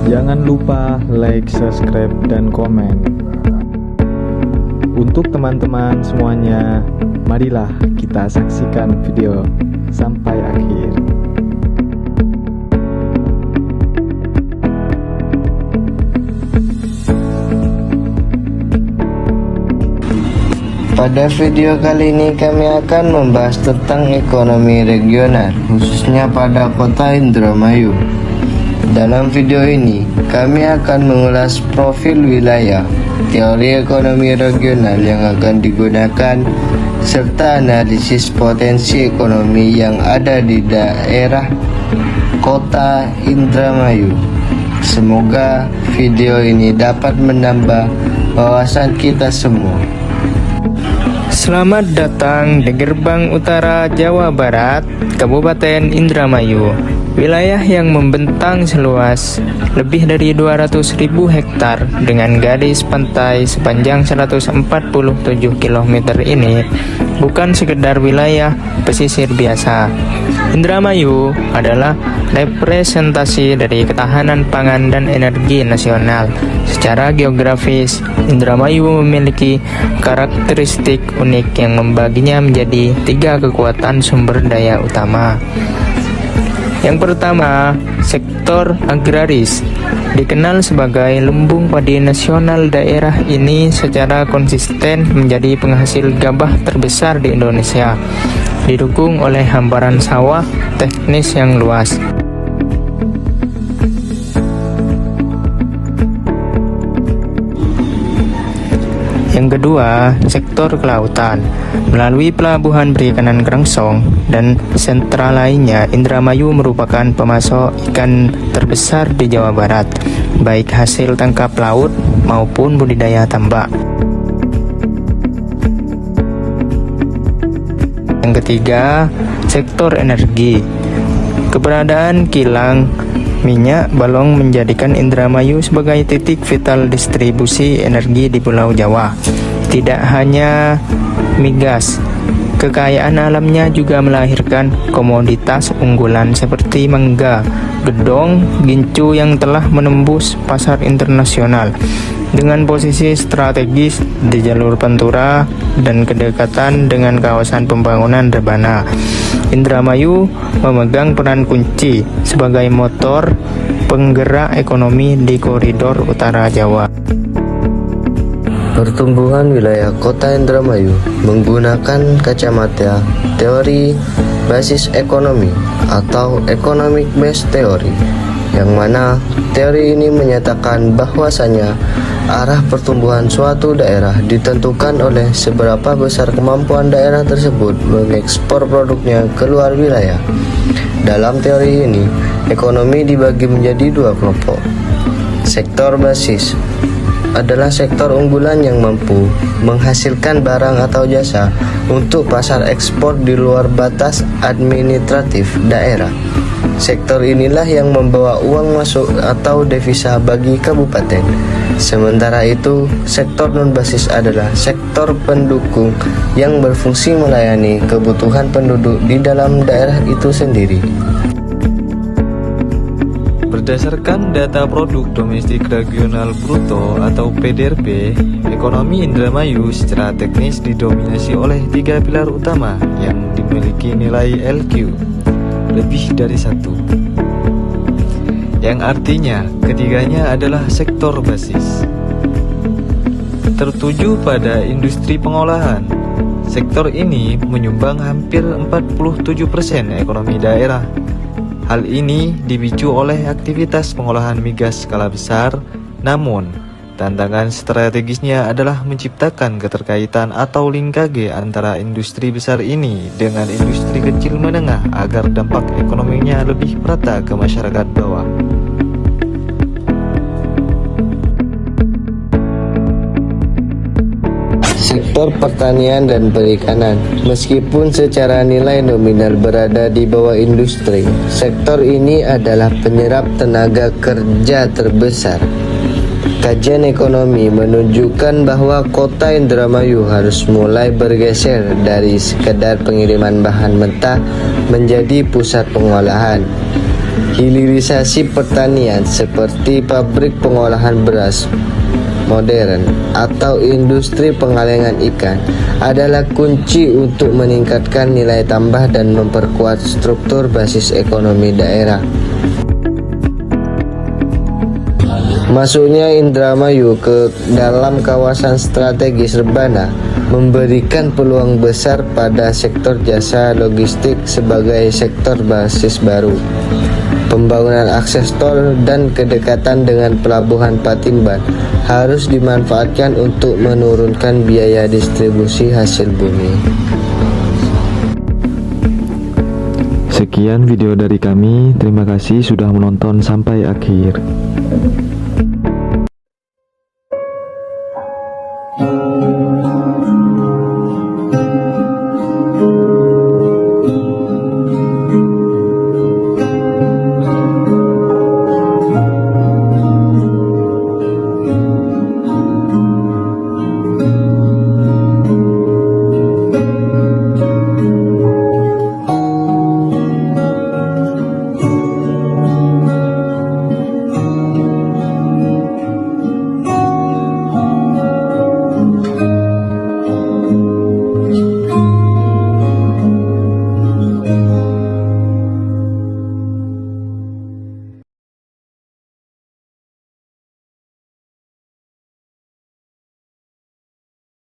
Jangan lupa like, subscribe, dan komen. Untuk teman-teman semuanya, marilah kita saksikan video sampai akhir. Pada video kali ini kami akan membahas tentang ekonomi regional, khususnya pada kota Indramayu. Dalam video ini, kami akan mengulas profil wilayah, teori ekonomi regional yang akan digunakan, serta analisis potensi ekonomi yang ada di daerah kota Indramayu. Semoga video ini dapat menambah wawasan kita semua. Selamat datang di Gerbang Utara Jawa Barat, Kabupaten Indramayu. Wilayah yang membentang seluas lebih dari 200.000 hektar dengan garis pantai sepanjang 147 km ini bukan sekedar wilayah pesisir biasa. Indramayu adalah representasi dari ketahanan pangan dan energi nasional. Secara geografis, Indramayu memiliki karakteristik unik yang membaginya menjadi 3 kekuatan sumber daya utama. Yang pertama, sektor agraris. Dikenal sebagai lumbung padi nasional, daerah ini secara konsisten menjadi penghasil gabah terbesar di Indonesia, didukung oleh hamparan sawah teknis yang luas. Yang kedua, sektor kelautan. Melalui pelabuhan perikanan Krengsong dan sentra lainnya, Indramayu merupakan pemasok ikan terbesar di Jawa Barat, baik hasil tangkap laut maupun budidaya tambak. Yang ketiga, sektor energi. Keberadaan kilang minyak Balong menjadikan Indramayu sebagai titik vital distribusi energi di Pulau Jawa. Tidak hanya migas, kekayaan alamnya juga melahirkan komoditas unggulan seperti mangga, gedong, gincu yang telah menembus pasar internasional. Dengan posisi strategis di jalur Pantura dan kedekatan dengan kawasan pembangunan Rebana, Indramayu memegang peran kunci sebagai motor penggerak ekonomi di koridor utara Jawa. Pertumbuhan wilayah kota Indramayu menggunakan kacamata teori basis ekonomi atau economic base theory, yang mana teori ini menyatakan bahwasanya arah pertumbuhan suatu daerah ditentukan oleh seberapa besar kemampuan daerah tersebut mengekspor produknya keluar wilayah. Dalam teori ini, ekonomi dibagi menjadi 2 kelompok. Sektor basis adalah sektor unggulan yang mampu menghasilkan barang atau jasa untuk pasar ekspor di luar batas administratif daerah. Sektor inilah yang membawa uang masuk atau devisa bagi kabupaten. Sementara itu, sektor non-basis adalah sektor pendukung yang berfungsi melayani kebutuhan penduduk di dalam daerah itu sendiri. Berdasarkan data Produk Domestik Regional Bruto atau PDRB, ekonomi Indramayu secara teknis didominasi oleh 3 pilar utama yang dimiliki nilai LQ lebih dari 1, yang artinya ketiganya adalah sektor basis. Tertuju pada industri pengolahan, sektor ini menyumbang hampir 47% ekonomi daerah. Hal ini dipicu oleh aktivitas pengolahan migas skala besar, namun tantangan strategisnya adalah menciptakan keterkaitan atau linkage antara industri besar ini dengan industri kecil menengah agar dampak ekonominya lebih merata ke masyarakat bawah. Sektor pertanian dan perikanan, meskipun secara nilai nominal berada di bawah industri, sektor ini adalah penyerap tenaga kerja terbesar. Kajian ekonomi menunjukkan bahwa kota Indramayu harus mulai bergeser dari sekedar pengiriman bahan mentah menjadi pusat pengolahan. Hilirisasi pertanian seperti pabrik pengolahan beras modern atau industri pengalengan ikan adalah kunci untuk meningkatkan nilai tambah dan memperkuat struktur basis ekonomi daerah. Masuknya Indramayu ke dalam kawasan strategis Rebana memberikan peluang besar pada sektor jasa logistik sebagai sektor basis baru. Pembangunan akses tol dan kedekatan dengan pelabuhan Patimban harus dimanfaatkan untuk menurunkan biaya distribusi hasil bumi. Sekian video dari kami, terima kasih sudah menonton sampai akhir.